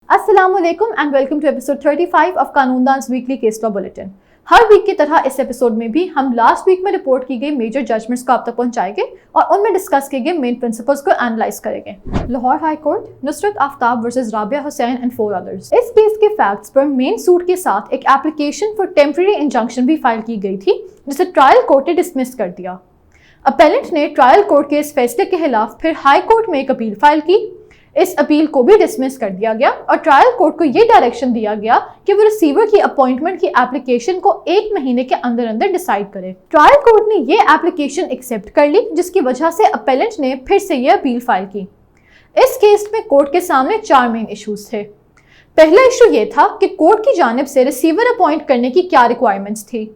अस्सलाम वालेकुम and welcome to episode 35 of कानूनदान्स वीकली केस लॉ बुलेटिन। हर वीक की तरह इस एपिसोड में भी हम लास्ट वीक में रिपोर्ट की गई मेजर जजमेंट्स को आप तक पहुंचाएंगे और उनमें डिस्कस किए गए मेन प्रिंसिपल्स को एनालाइज करेंगे। Lahore high court Nusrat Aftab versus Rabia Hussain and 4 others. इस केस के फैक्ट्स पर मेन सूट के साथ एक एप्लीकेशन फॉर टेम्परेरी इंजंक्शन भी फाइल की गई थी, जिसे ट्रायल कोर्ट ने डिसमिस कर दिया। अपेलेंट ने ट्रायल कोर्ट के इस फैसले के खिलाफ फिर हाई कोर्ट में एक अपील फाइल की। इस अपील को भी डिसमिस कर दिया गया और ट्रायल कोर्ट को ये डायरेक्शन दिया गया कि वो रिसीवर की अपॉइंटमेंट की एप्लीकेशन को 1 महीने के अंदर अंदर डिसाइड करे। ट्रायल कोर्ट ने ये एप्लीकेशन एक्सेप्ट कर ली, जिसकी वजह से अपेलेंट ने फिर से ये अपील फाइल की। इस केस में कोर्ट के सामने 4 मेन इश्यूज थे। पहला इशू ये था कि कोर्ट की जानिब से रिसीवर अपॉइंट करने की क्या रिक्वायरमेंट्स थी।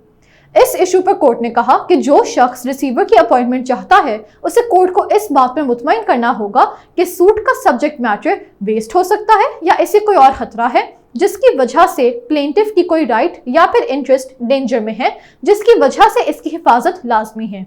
इस इशू पर कोर्ट ने कहा कि जो शख्स रिसीवर की अपॉइंटमेंट चाहता है उसे कोर्ट को इस बात पर मुतमईन करना होगा कि सूट का सब्जेक्ट मैटर वेस्ट हो सकता है या इसे कोई और खतरा है जिसकी वजह से प्लेंटिफ की कोई राइट या फिर इंटरेस्ट डेंजर में है, जिसकी वजह से इसकी हिफाजत लाजमी है।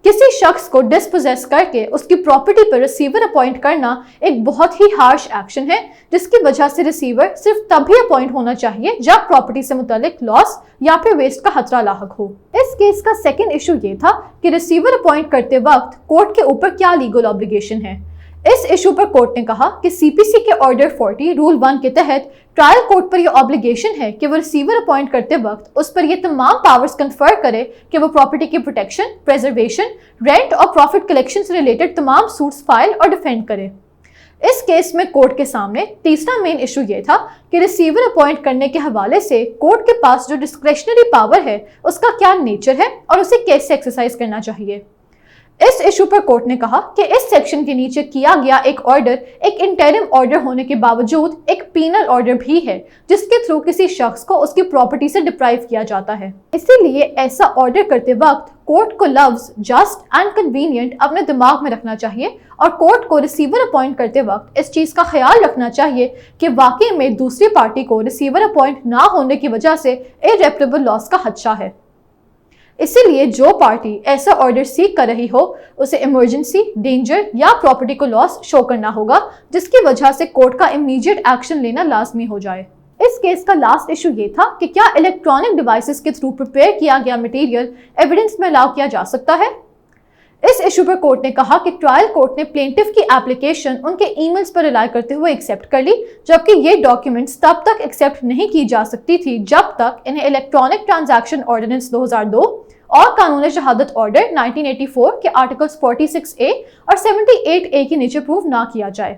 किसी शख्स को डिस्पोजेस करके उसकी प्रॉपर्टी पर रिसीवर अपॉइंट करना एक बहुत ही हार्श एक्शन है, जिसकी वजह से रिसीवर सिर्फ तभी अपॉइंट होना चाहिए जब प्रॉपर्टी से मुतालिक लॉस या फिर वेस्ट का खतरा लाहक हो। इस केस का सेकंड इशू ये था कि रिसीवर अपॉइंट करते वक्त कोर्ट के ऊपर क्या लीगल ऑब्लिगेशन है। इस इशू पर कोर्ट ने कहा कि सीपीसी के ऑर्डर 40 रूल 1 के तहत ट्रायल कोर्ट पर यह ऑब्लिगेशन है कि वो रिसीवर अपॉइंट करते वक्त उस पर ये तमाम पावर्स कन्फर करे कि वो प्रॉपर्टी की प्रोटेक्शन, प्रेजर्वेशन, रेंट और प्रॉफिट कलेक्शन से रिलेटेड तमाम सूट्स फाइल और डिफेंड करे। इस केस में कोर्ट के सामने तीसरा मेन इशू ये था कि रिसीवर अपॉइंट करने के हवाले से कोर्ट के पास जो डिस्क्रेशनरी पावर है उसका क्या नेचर है और उसे कैसे एक्सरसाइज करना चाहिए। इस इशू पर कोर्ट ने कहा कि इस सेक्शन के नीचे किया गया एक ऑर्डर एक इंटरिम ऑर्डर होने के बावजूद एक पीनल ऑर्डर भी है, जिसके थ्रू किसी शख्स को उसकी प्रॉपर्टी से डिप्राइव किया जाता है। इसीलिए ऐसा ऑर्डर करते वक्त कोर्ट को लफ्ज जस्ट एंड कन्वीनियंट अपने दिमाग में रखना चाहिए और कोर्ट को रिसीवर अपॉइंट करते वक्त इस चीज का ख्याल रखना चाहिए कि वाकई में दूसरी पार्टी को रिसीवर अपॉइंट ना होने की वजह से इररेपरेबल लॉस का खदशा है। इसीलिए जो पार्टी ऐसा ऑर्डर सीक कर रही हो उसे इमरजेंसी, डेंजर या प्रॉपर्टी को लॉस शो करना होगा, जिसकी वजह से कोर्ट का इमीडिएट एक्शन लेना लाजमी हो जाए। इस केस का लास्ट इशू ये था कि क्या इलेक्ट्रॉनिक डिवाइसेस के थ्रू प्रिपेयर किया गया मटेरियल एविडेंस में अलाउ किया जा सकता है। इस इशू पर कोर्ट ने कहा कि ट्रायल कोर्ट ने प्लेंटिफ की एप्लीकेशन उनके ईमेल्स पर रिलाई करते हुए एक्सेप्ट कर ली, जबकि ये डॉक्यूमेंट्स तब तक एक्सेप्ट नहीं की जा सकती थी जब तक इन्हें इलेक्ट्रॉनिक ट्रांजैक्शन ऑर्डिनेंस 2002 और कानून शहादत ऑर्डर 1984 के आर्टिकल्स 46A और 78A के नीचे प्रूव ना किया जाए।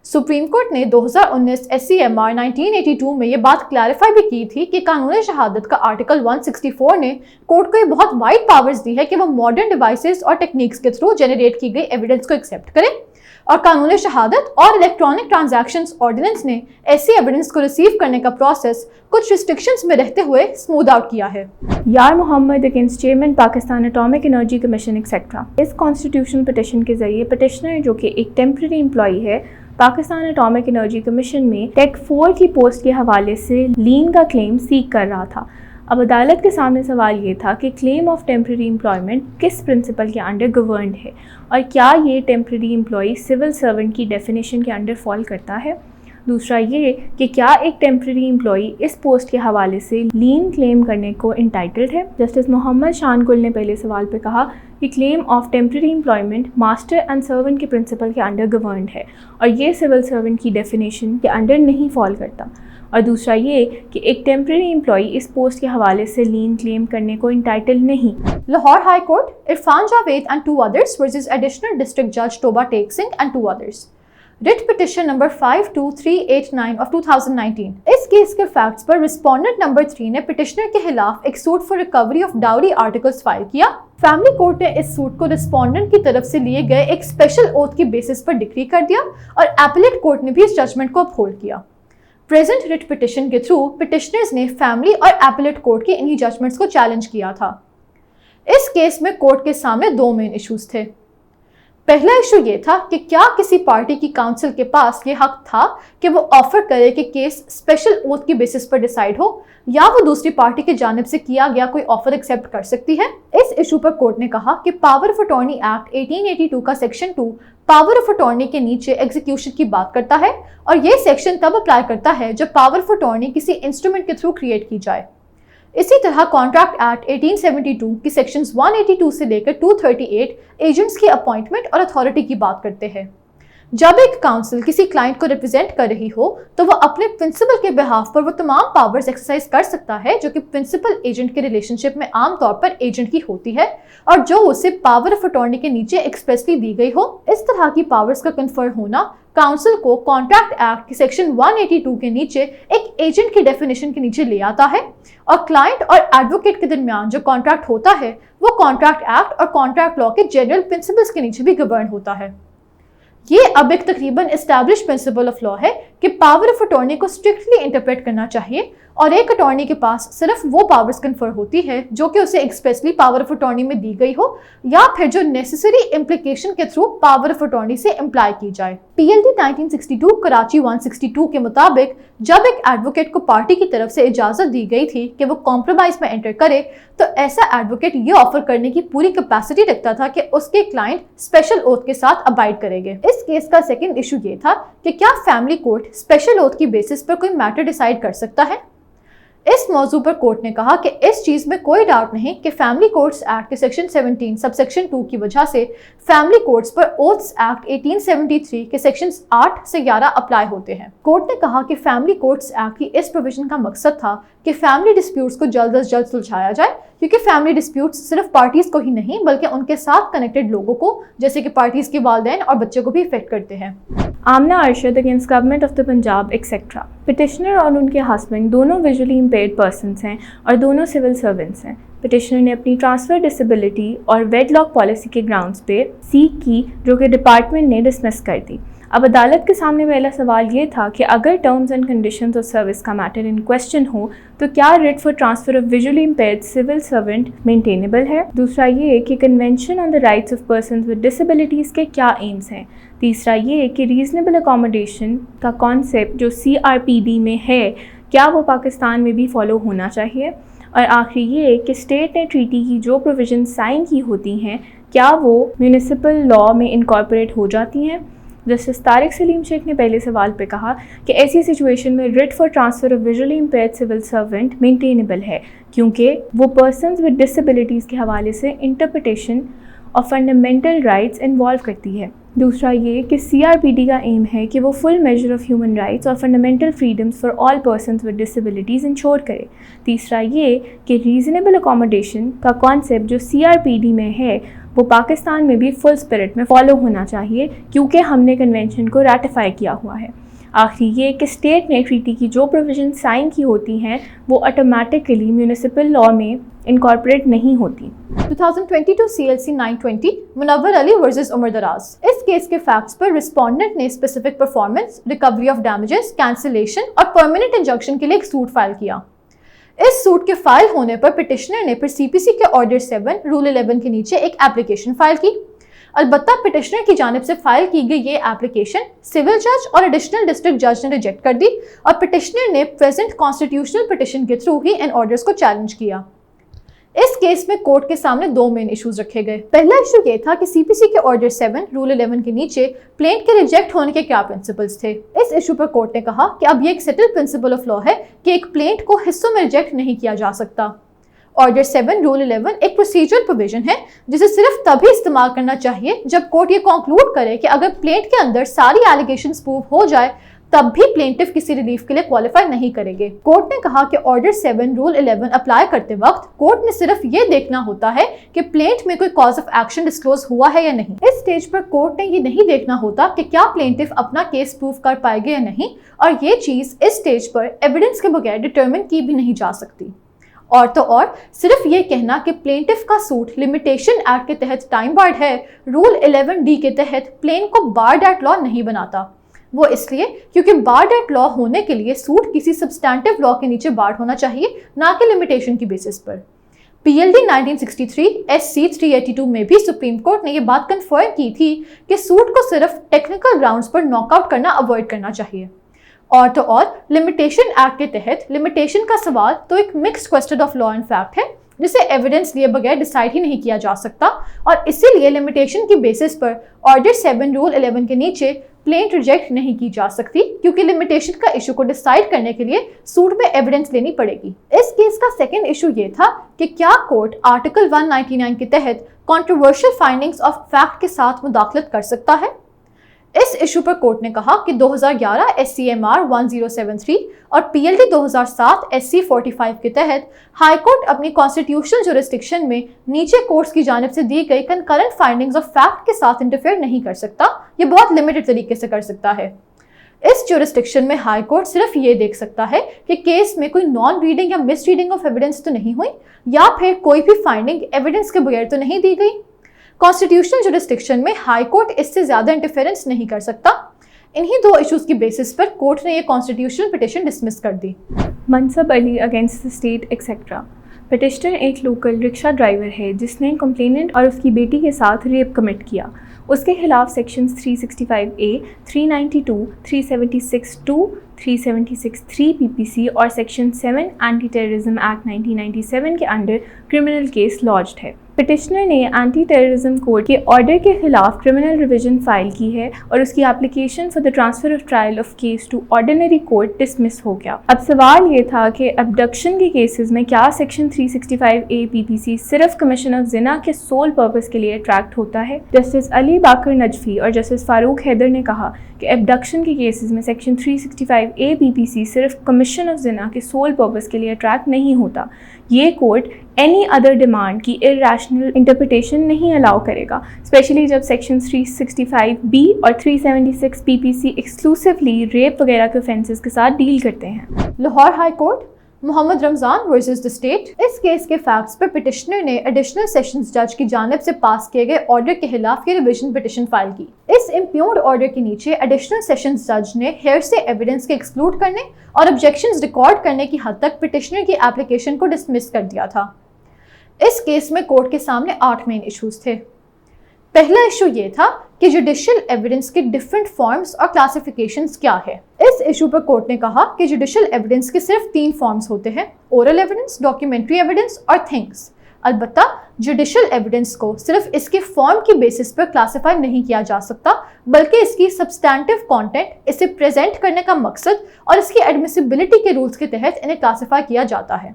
सुप्रीम कोर्ट ने 2019 SCMR 1982 में ये बात क्लैरिफाई भी की थी कि कानून शहादत का आर्टिकल 164 ने कोर्ट को ये बहुत वाइड पावर्स दी है कि वो मॉडर्न डिवाइसेस और टेक्निक्स के थ्रू जनरेट की गई एविडेंस को एक्सेप्ट करे, और कानून शहादत और इलेक्ट्रॉनिक ट्रांजैक्शंस ऑर्डिनेंस ने ऐसी एविडेंस को रिसीव करने का प्रोसेस कुछ रिस्ट्रिक्शंस में रहते हुए स्मूथ आउट किया है। यार Mohammad against chairman Pakistan atomic energy commission etcetera. इस कॉन्स्टिट्यूशनल पिटिशन के जरिए पिटिशनर, जो कि एक टेम्परेरी एम्प्लॉई है, पाकिस्तान एटॉमिक एनर्जी कमीशन में टेक 4 की पोस्ट के हवाले से लीन का क्लेम सीक कर रहा था। अब अदालत के सामने सवाल ये था कि क्लेम ऑफ टेम्परेरी एम्प्लॉयमेंट किस प्रिंसिपल के अंडर गवर्नड है और क्या ये टेम्परेरी एम्प्लॉई सिविल सर्वेंट की डेफिनेशन के अंडर फॉल करता है। दूसरा ये कि क्या एक टेम्परेरी एम्प्लॉई इस पोस्ट के हवाले से लीन क्लेम करने को इंटाइटल्ड है। जस्टिस मोहम्मद शानकुल ने पहले सवाल पे कहा कि claim of temporary employment master and servant के प्रिंसिपल के अंडर गवर्नड है और ये सिविल सर्वेंट की डेफिनेशन के अंडर नहीं फॉल करता। और दूसरा ये कि एक टेम्परेरी एम्प्लॉई इस पोस्ट के हवाले से लीन क्लेम करने को इंटाइटल्ड नहीं। Lahore high court Irfan Javed and 2 others versus additional district जज Toba Tek Singh and 2 others। Writ petition number 52389 of 2019। इस केस के फैक्ट्स पर रिस्पोंडेंट नंबर 3 ने पिटिशनर के खिलाफ एक suit for recovery of dowry articles file किया। फैमिली कोर्ट ने इस सूट को रिस्पोंडेंट की तरफ से लिए गए एक स्पेशल ओथ की बेसिस पर डिक्री कर दिया और एपेलेट कोर्ट ने भी इस जजमेंट को अपहोल्ड किया। प्रेजेंट रिट पिटिशन के थ्रू पिटिशनर्स ने फैमिली और एपेलेट कोर्ट के इन्हीं जजमेंट्स को चैलेंज किया था। इस केस में कोर्ट के सामने 2 मेन इश्यूज थे। पहला इशू ये था कि क्या किसी पार्टी की काउंसिल के पास ये हक था कि वो ऑफर करे कि केस स्पेशल ओथ की बेसिस पर डिसाइड हो या वो दूसरी पार्टी की जानिब से किया गया कोई ऑफर एक्सेप्ट कर सकती है। इस इशू पर कोर्ट ने कहा कि पावर ऑफ अटॉर्नी एक्ट 1882 का सेक्शन 2 पावर ऑफ अटॉर्नी के नीचे एग्जीक्यूशन की बात करता है और ये सेक्शन तब अप्लाई करता है जब पावर ऑफ अटॉर्नी किसी इंस्ट्रूमेंट के थ्रू क्रिएट की जाए। इसी तरह कॉन्ट्रैक्ट एक्ट 1872 की सेक्शंस 182 से लेकर 238 एजेंट्स की अपॉइंटमेंट और अथॉरिटी की बात करते हैं। जब एक काउंसिल किसी क्लाइंट को रिप्रेजेंट कर रही हो तो वो अपने प्रिंसिपल के बिहाफ पर वो तमाम पावर्स एक्सरसाइज कर सकता है जो कि प्रिंसिपल एजेंट के रिलेशनशिप में आमतौर पर एजेंट की होती है और जो उसे पावर ऑफ अटॉर्नी के नीचे एक्सप्रेसली दी गई हो। इस तरह की पावर्स का कन्फर होना काउंसिल को कॉन्ट्रैक्ट एक्ट के सेक्शन 182 के नीचे एक एजेंट की डेफिनेशन के नीचे ले आता है और क्लाइंट और एडवोकेट के दरमियान जो कॉन्ट्रैक्ट होता है वो कॉन्ट्रैक्ट एक्ट और कॉन्ट्रैक्ट लॉ के जनरल प्रिंसिपल्स के नीचे भी गवर्न होता है। ये अब एक तकरीबन एस्टैब्लिश प्रिंसिपल ऑफ लॉ है कि पावर ऑफ अटॉर्नी को स्ट्रिक्टली इंटरप्रेट करना चाहिए और एक अटॉर्नी के पास सिर्फ वो पावर्स कन्फर होती है जो कि उसे एक्सप्रेसली पावर ऑफ अटॉर्नी में दी गई हो या फिर जो नेसेसरी इम्प्लीकेशन के थ्रू पावर ऑफ अटॉर्नी से इम्प्लाई की जाए। PLD 1962 कराची 162 के मुताबिक जब एक एडवोकेट को पार्टी की तरफ से इजाजत दी गई थी कि वो कॉम्प्रोमाइज में एंटर करे तो ऐसा एडवोकेट ये ऑफर करने की पूरी कैपेसिटी रखता था कि उसके क्लाइंट स्पेशल ओथ के साथ अबाइड करेंगे। इस केस का सेकंड इशू ये था कि क्या फैमिली कोर्ट स्पेशल ओथ की बेसिस पर कोई मैटर डिसाइड कर सकता है। इस मौजू पर कोर्ट ने कहा कि इस चीज में कोई डाउट नहीं कि फैमिली कोर्ट्स एक्ट के सेक्शन 17 सबसेक्शन 2 की वजह से फैमिली कोर्ट्स पर ओथ्स एक्ट 1873 के सेक्शंस 8 से 11 अप्लाई होते हैं। कोर्ट ने कहा कि फैमिली कोर्ट्स एक्ट की इस प्रोविजन का मकसद था कि फैमिली डिस्प्यूट्स को जल्द अज जल्द सुलझाया जाए क्योंकि फैमिली डिस्प्यूट्स सिर्फ पार्टीज को ही नहीं बल्कि उनके साथ कनेक्टेड लोगों को जैसे कि पार्टीज के वालिदैन और बच्चों को भी इफेक्ट करते हैं। Amna Arshad against government of the Punjab etcetera. Petitioner और उनके हस्बैंड दोनों विजुअली इम्पेयर्ड पर्सन्स हैं और दोनों सिविल सर्वेंट्स हैं। पिटिशनर ने अपनी ट्रांसफ़र डिसेबिलिटी और वेडलॉक पॉलिसी के ग्राउंड्स पे सीख की जो कि डिपार्टमेंट ने डिसमिस कर दी। अब अदालत के सामने पहला सवाल ये था कि अगर terms and conditions of service का मैटर इन क्वेश्चन हो तो क्या writ for transfer of visually impaired civil servant maintainable है। दूसरा ये कि convention on the rights of persons with disabilities के क्या एम्स हैं। तीसरा ये कि रीजनेबल अकोमोडेशन का कॉन्सेप्ट जो CRPD में है क्या वो पाकिस्तान में भी फॉलो होना चाहिए। और आखिरी ये कि स्टेट ने ट्रीटी की जो प्रोविजन साइन की होती हैं क्या वो म्यूनिसिपल लॉ में इनकॉर्पोरेट हो जाती हैं। जस्टिस तारिक सलीम शेख ने पहले सवाल पे कहा कि ऐसी सिचुएशन में writ for transfer of visually impaired civil servant maintainable है क्योंकि वो पर्सन्स विद डिसेबिलिटीज़ के हवाले से interpretation of fundamental rights involve करती है। दूसरा ये कि CRPD का एम है कि वो full measure of human rights और fundamental freedoms for all persons with disabilities ensure करे। तीसरा ये कि रीजनेबल अकोमोडेशन का कॉन्सेप्ट जो CRPD में है वो पाकिस्तान में भी फुल स्पिरिट में फॉलो होना चाहिए क्योंकि हमने कन्वेंशन को रैटिफाई किया हुआ है। आखिरी ये कि स्टेट ने ट्रीटी की जो प्रोविजन साइन की होती हैं वो ऑटोमेटिकली म्यूनिसिपल लॉ में इनकॉर्पोरेट नहीं होती। 2022 CLC 920 मुनव्वर अली वर्सेस उमर दराज। इस केस के फैक्ट्स पर रिस्पोंडेंट ने specific performance, recovery of damages, cancellation और परमानेंट इंजंक्शन के लिए एक सूट फाइल किया। इस सूट के फाइल होने पर पिटिशनर ने फिर CPC के ऑर्डर 7 रूल 11 के नीचे एक एप्लीकेशन फाइल की। अलबत्ता पिटिशनर की जानिब से फाइल की गई ये एप्लीकेशन सिविल जज और एडिशनल डिस्ट्रिक्ट जज ने रिजेक्ट कर दी और पिटिशनर ने प्रेजेंट कॉन्स्टिट्यूशनल पिटिशन के थ्रू ही इन ऑर्डर्स को चैलेंज किया। इस केस में कोर्ट के सामने दो मेन इश्यूज रखे गए। पहला इशू ये था कि CPC के ऑर्डर 7 रूल 11 के नीचे प्लेंट के रिजेक्ट होने के क्या प्रिंसिपल्स थे। इस इशू पर कोर्ट ने कहा कि अब ये एक सेटल प्रिंसिपल ऑफ लॉ है कि एक प्लेंट को हिस्सों में रिजेक्ट नहीं किया जा सकता। ऑर्डर 7 रूल 11 एक प्रोसीजर प्रोविजन है जिसे सिर्फ तभी इस्तेमाल करना चाहिए जब कोर्ट ये कंक्लूड करे कि अगर प्लेंट के अंदर सारी एलिगेशंस प्रूव हो जाए तब भी प्लेंटिफ किसी रिलीफ के लिए क्वालिफाई नहीं करेंगे। कोर्ट ने कहा कि ऑर्डर 7 रूल 11 अप्लाई करते वक्त कोर्ट ने सिर्फ ये देखना होता है कि प्लेंट में कोई कॉज ऑफ एक्शन डिस्क्लोज हुआ है या नहीं। इस स्टेज पर कोर्ट ने ये नहीं देखना होता कि क्या प्लेंटिफ अपना केस प्रूव कर पाएंगे या नहीं और ये चीज इस स्टेज पर एविडेंस के बगैर डिटरमिन की भी नहीं जा सकती। और तो और सिर्फ ये कहना कि प्लेंटिफ का सूट लिमिटेशन एक्ट के तहत टाइम बार्ड है रूल 11D के तहत प्लेन को बार्ड एक्ट लॉ नहीं बनाता। वो इसलिए क्योंकि बार्ड एक्ट लॉ होने के लिए सूट किसी सब्सटैंटिव लॉ के नीचे बार्ड होना चाहिए ना कि लिमिटेशन की बेसिस पर। PLD 1963 SC 382 में भी सुप्रीम कोर्ट ने ये बात कंफर्म की थी कि सूट को सिर्फ टेक्निकल ग्राउंड्स पर नॉकआउट करना अवॉइड करना चाहिए। اور تو اور لمیٹیشن ایکٹ کے تحت لمیٹیشن کا سوال تو ایک mixed question of law and fact ہے جسے ایویڈنس لیے بغیر ڈیسائیڈ ہی نہیں کیا جا سکتا، اور اسی لیے لمیٹیشن کی بیسس پر آرڈر 7 رول 11 کے نیچے پلینٹ ریجیکٹ نہیں کی جا سکتی، کیونکہ لمیٹیشن کا ایشو کو ڈیسائیڈ کرنے کے لیے سوٹ میں ایویڈنس لینی پڑے گی۔ اس کیس کا سیکنڈ ایشو یہ تھا کہ کیا کورٹ آرٹیکل 199 کے تحت کنٹروورشل فائنڈنگز آف فیکٹ کے ساتھ مداخلت کر سکتا ہے۔ اس ایشو پر کورٹ نے کہا کہ 2011 SCMR 1073 اور PLD 2007 SC 45 کے تحت ہائی کورٹ اپنی کانسٹیٹیوشنل جورسڈکشن میں نیچے کورٹس کی جانب سے دی گئی کنکرنٹ فائنڈنگز آف فیکٹ کے ساتھ انٹرفیئر نہیں کر سکتا، یہ بہت لمیٹڈ طریقے سے کر سکتا ہے۔ اس جورسڈکشن میں ہائی کورٹ صرف یہ دیکھ سکتا ہے کہ کیس میں کوئی نان ریڈنگ یا مس ریڈنگ آف ایویڈنس تو نہیں ہوئی، یا پھر کوئی بھی فائنڈنگ ایویڈنس کے بغیر تو نہیں دی گئی۔ کانسٹیٹیوشنل جورسڈکشن میں ہائی کورٹ اس سے زیادہ انٹرفیئرنس نہیں کر سکتا۔ انہی دو ایشوز کی بیسس پر کورٹ نے یہ کانسٹیٹیوشنل پٹیشن ڈسمس کر دی۔ Mansab Ali against the state etcetera. Petitioner ایک لوکل رکشہ ڈرائیور ہے جس نے کمپلیننٹ اور اس کی بیٹی کے ساتھ ریپ کمٹ کیا۔ اس کے خلاف سیکشنز 365A، 392، 376(2), 376(3) PPC اور سیکشن 7 اینٹی ٹیررزم ایکٹ 1997 کے انڈر کرمنل کیس لاڈجڈ ہے۔ پٹیشنر نے اینٹی ٹیررزم کوڈ کے آرڈر کے خلاف کرمنل ریویژن فائل کی ہے اور اس کی application for the transfer of trial of case to ordinary court dismiss ہو گیا۔ اب سوال یہ تھا کہ ابڈکشن کے کیسز میں کیا سیکشن 365A PPC صرف کمیشن آف زنا کے سول پرپس کے لیے اٹریکٹ ہوتا ہے؟ جسٹس علی باقر نجفی اور جسٹس فاروق حیدر نے کہا کہ ابڈکشن کے کیسز میں سیکشن 365A PPC صرف کمیشن آف زنا کے سول پرپس کے لیے اٹریکٹ نہیں ہوتا۔ یہ کورٹ اینی ادر ڈیمانڈ کی irrational انٹرپریٹیشن نہیں الاؤ کرے گا، اسپیشلی جب سیکشن 365B اور 376 PPC ایکسکلوسیولی ریپ وغیرہ کے offences کے ساتھ ڈیل کرتے ہیں۔ Lahore high court Muhammad Ramzan versus the state. اس کیس کے فیکٹس پر پٹیشنر نے ایڈیشنل سیشنز جج کی جانب سے پاس کیے گئے آرڈر کے خلاف یہ ریویژن پٹیشن فائل کی۔ اس امپیونڈ آرڈر کے نیچے ایڈیشنل سیشنز جج نے ہیئرسے ایویڈنس کے ایکسکلوڈ کرنے اور آبجیکشنز ریکارڈ کرنے کی حد تک پٹیشنر کی اپلیکیشن کو ڈسمس کر دیا تھا۔ اس کیس میں کورٹ کے سامنے 8 مین ایشوز تھے۔ پہلا ایشو یہ تھا کہ جوڈیشل ایویڈنس کے ڈفرینٹ فارمز اور کلاسیفیکیشنز کیا ہے۔ اس ایشو پر کورٹ نے کہا کہ جوڈیشل ایویڈنس کے صرف 3 فارمز ہوتے ہیں: اورل ایویڈنس، ڈاکیومنٹری ایویڈنس اور تھنگس۔ البتہ جوڈیشل ایویڈنس کو صرف اس کے فارم کی بیسس پر کلاسیفائی نہیں کیا جا سکتا، بلکہ اس کی سبسٹینٹیو کانٹینٹ، اسے پریزنٹ کرنے کا مقصد اور اس کی ایڈمیسیبلٹی کے رولز کے تحت انہیں کلاسیفائی کیا جاتا ہے۔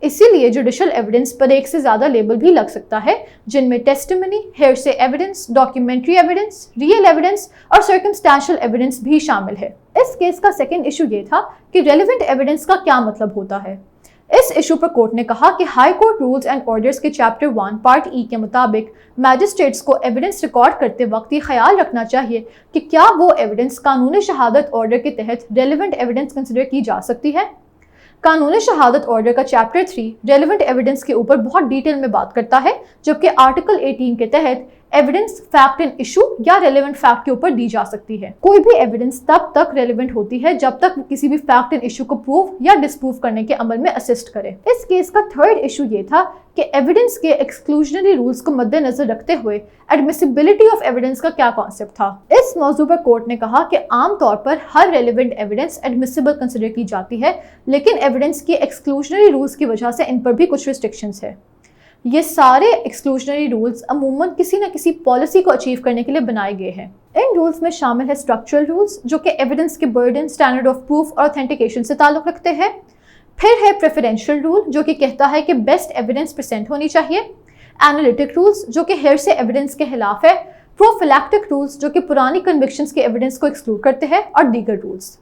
اسی لیے جوڈیشل ایویڈنس پر ایک سے زیادہ لیبل بھی لگ سکتا ہے، جن میں testimony, hearsay evidence, documentary evidence, real evidence اور سرکمسٹانشل ایویڈنس بھی شامل ہے۔ اس کیس کا سیکنڈ ایشو یہ تھا کہ ریلیونٹ ایویڈنس کا کیا مطلب ہوتا ہے۔ اس ایشو پر کورٹ نے کہا کہ high court rules and orders کے چیپٹر 1 پارٹ ای کے مطابق میجسٹریٹس کو ایویڈنس ریکارڈ کرتے وقت یہ خیال رکھنا چاہیے کہ کیا وہ ایویڈنس قانون شہادت آرڈر کے تحت ریلیونٹ ایویڈنس کنسیڈر کی جا سکتی ہے۔ قانون شہادت آرڈر کا چیپٹر 3 ریلیونٹ ایویڈنس کے اوپر بہت ڈیٹیل میں بات کرتا ہے، جبکہ آرٹیکل 18 کے تحت ایویڈنس فیکٹ ان ایشو یا ریلیونٹ فیکٹ کے اوپر دی جا سکتی ہے۔ کوئی بھی ایویڈنس تب تک ریلیونٹ ہوتی ہے جب تک وہ کسی بھی فیکٹ ان ایشو کو پروو یا ڈسپروو کرنے کے عمل میں اسسٹ کرے۔ اس کیس کا تھرڈ ایشو یہ تھا کہ ایویڈنس کے ایکسکلوژنری رولز کو مد نظر رکھتے ہوئے ایڈمیسیبلٹی آف ایویڈنس کا کیا کانسیپٹ تھا۔ اس موضوع پر کورٹ نے کہا کہ عام طور پر ہر ریلیونٹ ایویڈنس ایڈمیسیبل کنسیڈر کی جاتی ہے، لیکن ایویڈنس کی ایکسکلوژنری رولز کی وجہ سے ان پر بھی کچھ ریسٹرکشنز ہے۔ یہ سارے ایکسکلوژنری رولز عموماً کسی نہ کسی پالیسی کو اچیو کرنے کے لیے بنائے گئے ہیں۔ ان رولز میں شامل ہے اسٹرکچرل رولز، جو کہ ایویڈنس کے برڈن، اسٹینڈرڈ آف پروف اور اوتھینٹیکیشن سے تعلق رکھتے ہیں۔ پھر ہے پریفرینشیل رول، جو کہ کہتا ہے کہ بیسٹ ایویڈنس پریزنٹ ہونی چاہیے۔ اینالیٹک رولز، جو کہ ہیئرسے ایویڈنس کے خلاف ہے۔ پروفیلیکٹک رولز، جو کہ پرانی کنوکشنز کے ایویڈنس کو ایکسکلوڈ کرتے ہیں، اور دیگر رولز۔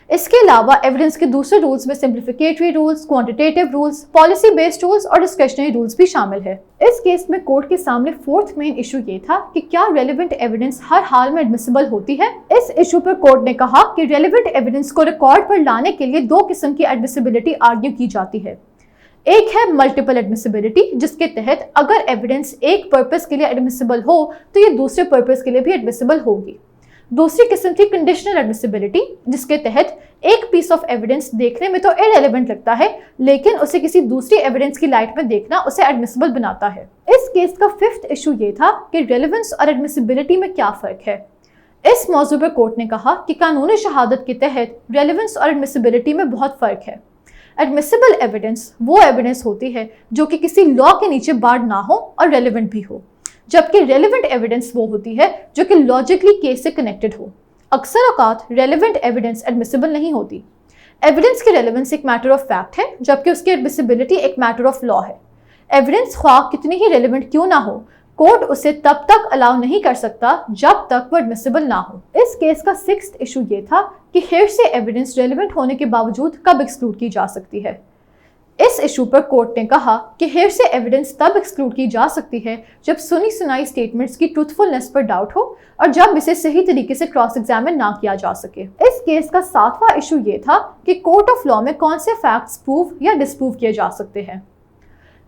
اس کے علاوہ ایویڈنس کے دوسرے رولز میں simplificatory rules, quantitative rules, policy based rules اور ڈسکریشنری رولز بھی شامل ہے۔ اس کیس میں کورٹ کے سامنے فورتھ مین ایشو یہ تھا کہ کیا ریلیونٹ ایویڈنس ہر حال میں ایڈمیسیبل ہوتی ہے۔ اس ایشو پر کورٹ نے کہا کہ ریلیونٹ ایویڈنس کو ریکارڈ پر لانے کے لیے 2 قسم کی ایڈمیسیبلٹی آرگیو کی جاتی ہے۔ ایک ہے ملٹیپل ایڈمیسیبلٹی، جس کے تحت اگر ایویڈنس ایک پرپس کے لیے ایڈمیسیبل ہو تو یہ دوسرے پرپس کے لیے بھی ایڈمیسیبل ہوگی۔ دوسری قسم تھی کنڈیشنل ایڈمیسیبلٹی، جس کے تحت ایک پیس آف ایویڈنس دیکھنے میں تو ارریلیونٹ لگتا ہے، لیکن اسے کسی دوسری ایویڈنس کی لائٹ میں دیکھنا اسے ایڈمیسیبل بناتا ہے۔ اس کیس کا ففتھ ایشو یہ تھا کہ ریلیونس اور ایڈمیسیبلٹی میں کیا فرق ہے۔ इस मौजू पर कोर्ट ने कहा कि कानूनी शहादत के तहत रेलेवेंस और एडमिसिबिलिटी में बहुत फर्क है। एडमिसिबल एविडेंस वो एविडेंस होती है जो कि किसी लॉ के नीचे बार्ड ना हो और रेलेवेंट भी हो, जबकि रेलेवेंट एविडेंस वो होती है जो कि लॉजिकली केस से कनेक्टेड हो। अक्सर औकात रेलेवेंट एविडेंस एडमिसिबल नहीं होती। एविडेंस की रेलेवेंस एक मैटर ऑफ फैक्ट है, जबकि उसकी एडमिसिबिलिटी एक मैटर ऑफ लॉ है। एविडेंस ख्वाह कितनी ही रेलेवेंट क्यों ना हो, कोर्ट उसे तब तक अलाउ नहीं कर सकता जब तक वो एडमिसिबल ना हो। इस केस का 6th इशू ये था कि हेयरसे एविडेंस रेलेवेंट होने के बावजूद कब एक्सक्लूड की जा सकती है। इस इशू पर कोर्ट ने कहा कि हेयरसे एविडेंस तब एक्सक्लूड की जा सकती है जब सुनी सुनाई स्टेटमेंट्स की ट्रूथफुलनेस पर डाउट हो और जब इसे सही तरीके से क्रॉस एग्जामिन ना किया जा सके। इस केस का 7वां इशू ये था कि कोर्ट ऑफ लॉ में कौन से फैक्ट्स प्रूव या डिस्प्रूव किए जा सकते हैं।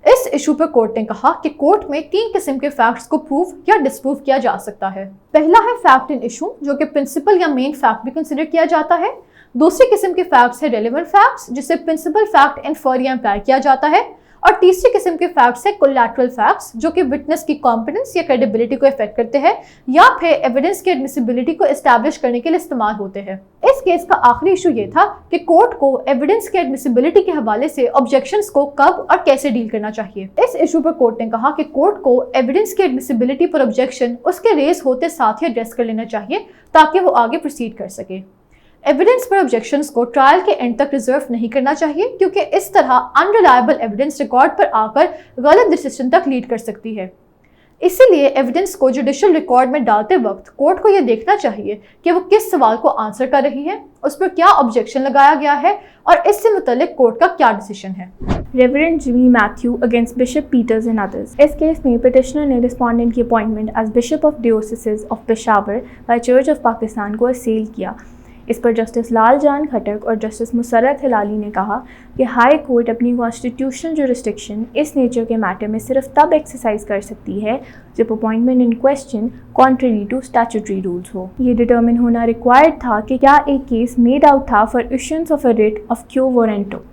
इस इशू पर कोर्ट ने कहा कि कोर्ट में 3 किस्म के फैक्ट्स को प्रूव या डिस्प्रूव किया जा सकता है। पहला है फैक्ट इन इशू, जो कि प्रिंसिपल या मेन फैक्ट भी कंसिडर किया जाता है। दूसरी किस्म के फैक्ट्स है रेलेवेंट फैक्ट्स, जिसे प्रिंसिपल फैक्ट इन्फर या इंप्लाई किया जाता है। और तीसरी किस्म के फैक्ट्स है कोलैटरल फैक्ट्स, जो कि विटनेस की कॉम्पिटेंस या क्रेडिबिलिटी को इफेक्ट करते हैं या फिर एविडेंस की एडमिसिबिलिटी को एस्टैब्लिश करने के लिए इस्तेमाल होते हैं। इस केस का आखिरी इशू ये था कि कोर्ट को एविडेंस की एडमिसिबिलिटी के हवाले से ऑब्जेक्शंस को कब और कैसे डील करना चाहिए। इस इशू पर कोर्ट ने कहा कि कोर्ट को एविडेंस की एडमिसिबिलिटी पर ऑब्जेक्शन उसके रेज होते साथ ही एड्रेस कर लेना चाहिए ताकि वो आगे प्रोसीड कर सके। एविडेंस पर ऑब्जेक्शंस को ट्रायल के एंड तक रिजर्व नहीं करना चाहिए, क्योंकि इस तरह अनरिलायबल एविडेंस रिकॉर्ड पर आकर गलत डिसीजन तक लीड कर सकती है। इसीलिए एविडेंस को जुडिशियल रिकॉर्ड में डालते वक्त कोर्ट को यह देखना चाहिए कि वो किस सवाल को आंसर कर रही है, उस पर क्या ऑब्जेक्शन लगाया गया है और इससे मुतालिक कोर्ट का क्या डिसीजन है। Reverend Jimmy Matthew against Bishop Peters and others. इस केस में पिटिशनर ने रिस्पोंडेंट की appointment as bishop of diocese of Peshawar by church of Pakistan को असेल किया। इस पर जस्टिस लाल जान खटक और जस्टिस मुसर्रत हिलाली ने कहा कि हाई कोर्ट अपनी कॉन्स्टिट्यूशनल जुरिस्डिक्शन इस नेचर के मैटर में सिर्फ तब एक्सरसाइज कर सकती है जब appointment in question contrary to statutory rules हो। ये डिटर्मिन होना रिक्वायर्ड था कि क्या एक केस मेड आउट था for issuance of a writ of quo warranto.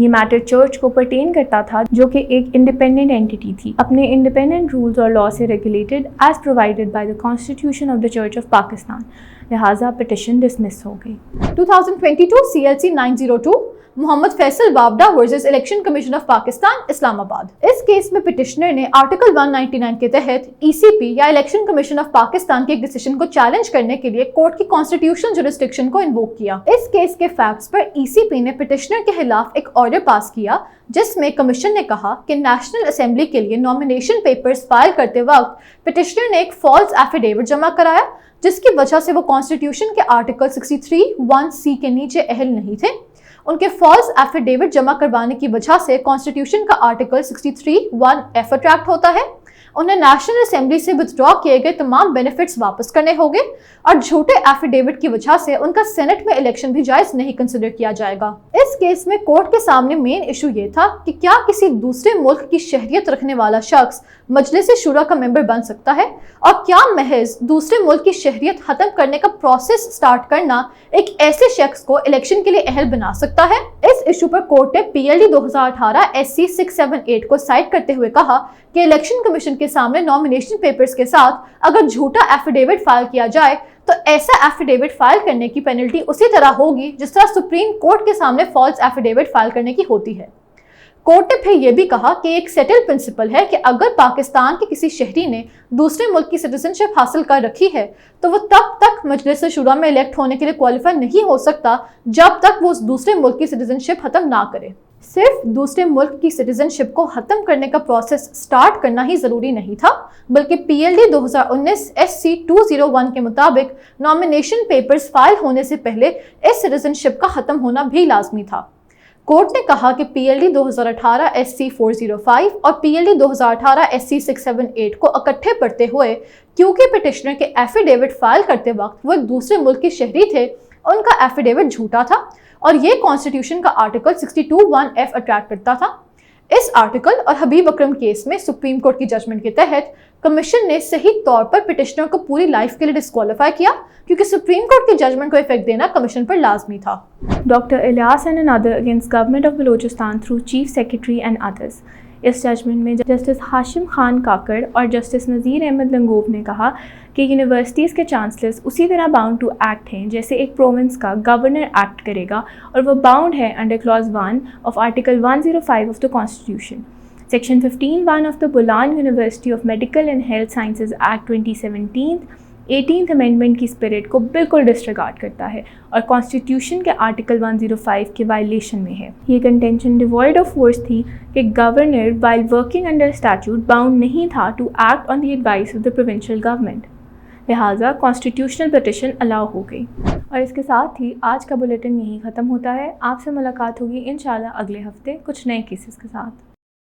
ये मैटर चर्च को पर्टेन करता था, जो कि एक इंडिपेंडेंट एंटिटी थी, अपने इंडिपेंडेंट रूल्स और लॉ से regulated as provided by the constitution of the church of Pakistan. लिहाजा पिटिशन डिसमिस हो गई। 2022 CLC 902 Mohammad Faisal Babda versus election commission of Pakistan Islamabad. इस केस में पिटिशनर ने आर्टिकल 199 के तहत ECP या इलेक्शन कमीशन ऑफ पाकिस्तान के एक डिसीजन को चैलेंज करने के लिए कोर्ट की कॉन्स्टिट्यूशनल जुरिस्डिक्शन को इन्वोक किया। इस केस के फैक्ट्स पर ECP ने पिटिशनर के खिलाफ एक ऑर्डर पास किया, जिसमें कमीशन ने कहा कि नेशनल असेंबली के लिए नॉमिनेशन पेपर्स फाइल करते वक्त पिटिशनर ने एक फॉल्स एफिडेविट जमा कराया, जिसकी वजह से वो कॉन्स्टिट्यूशन के आर्टिकल 63(1)(c के नीचे अहल नहीं थे। उनके फॉल्स एफिडेविट जमा करवाने की वजह से कॉन्स्टिट्यूशन का आर्टिकल 63(1)(f) अट्रैक्ट होता है। उन्हें नेशनल असेंबली से विथड्रॉ किए गए तमाम बेनिफिट्स वापस करने होंगे और झूठे एफिडेविट की वजह से उनका सेनेट में इलेक्शन भी जायज नहीं कंसिडर किया जाएगा। इस केस में कोर्ट के सामने मेन इशू ये था कि क्या किसी दूसरे मुल्क की शहरियत रखने वाला शख्स मजलिस शुरा का मेंबर बन सकता है, और क्या महज दूसरे मुल्क की शहरियत खत्म करने का प्रोसेस स्टार्ट करना एक ऐसे शख्स को इलेक्शन के लिए अहल बना सकता है। इस इशू पर कोर्ट ने PLD 2018 SC 678 को साइट करते हुए कहा कि इलेक्शन कमीशन के सामने नॉमिनेशन पेपर्स के साथ अगर झूठा एफिडेविट फाइल किया जाए तो ऐसा एफिडेविट फाइल करने की पेनल्टी उसी तरह होगी जिस तरह सुप्रीम कोर्ट के सामने फॉल्स एफिडेविट फाइल करने की होती है। कोर्ट ने फिर यह भी कहा कि एक सेटल प्रिंसिपल है कि अगर पाकिस्तान के किसी शहरी ने दूसरे मुल्क की सिटीजनशिप हासिल कर रखी है तो वो तब तक मजलिस शुरा में इलेक्ट होने के लिए क्वालिफाई नहीं हो सकता जब तक वो उस दूसरे मुल्क की सिटीजनशिप खत्म ना करे। सिर्फ दूसरे मुल्क की सिटीजनशिप को खत्म करने का प्रोसेस स्टार्ट करना ही जरूरी नहीं था, बल्कि PLD 2019 SC 201 के मुताबिक नॉमिनेशन पेपर्स फाइल होने से पहले इस सिटीजनशिप का खत्म होना भी लाजमी था। कोर्ट ने कहा कि PLD 2018 SC 405 और PLD 2018 SC 678 को इकट्ठे पढ़ते हुए, क्योंकि पिटिशनर के एफिडेविट फाइल करते वक्त वो एक दूसरे मुल्क के शहरी थे, उनका एफिडेविट झूठा था और ये कॉन्स्टिट्यूशन का आर्टिकल 62(1)(f) अट्रैक्ट करता था। इस आर्टिकल और हबीब अकरम केस में सुप्रीम कोर्ट की जजमेंट के तहत कमीशन ने सही तौर पर पिटिशनर को पूरी लाइफ के लिए डिस्क्वालीफाई किया, क्योंकि सुप्रीम कोर्ट की जजमेंट को इफेक्ट देना कमीशन पर लाजमी था। Dr. Ilyas and another against government of Balochistan through Chief Secretary and others. اس ججمنٹ میں جسٹس ہاشم خان کاکڑ اور جسٹس نذیر احمد لنگوف نے کہا کہ یونیورسٹیز کے چانسلرز اسی طرح باؤنڈ ٹو ایکٹ ہیں جیسے ایک پروونس کا گورنر ایکٹ کرے گا، اور وہ باؤنڈ ہے under clause 1 of article 105 of the constitution. Section 15(1) of the Bolan university of medical and health sciences act 2017 18th amendment کی اسپرٹ کو بالکل ڈسریگارڈ کرتا ہے اور کانسٹیٹیوشن کے آرٹیکل 105 کے وائلیشن میں ہے۔ یہ کنٹینشن ڈیوائڈ آف فورس تھی کہ governor while working under statute bound نہیں تھا to act on the advice of the provincial government, لہٰذا کانسٹیٹیوشنل پٹیشن الاؤ ہو گئی۔ اور اس کے ساتھ ہی آج کا بلیٹن یہیں ختم ہوتا ہے۔ آپ سے ملاقات ہوگی انشاءاللہ اگلے ہفتے کچھ نئے کیسز کے ساتھ۔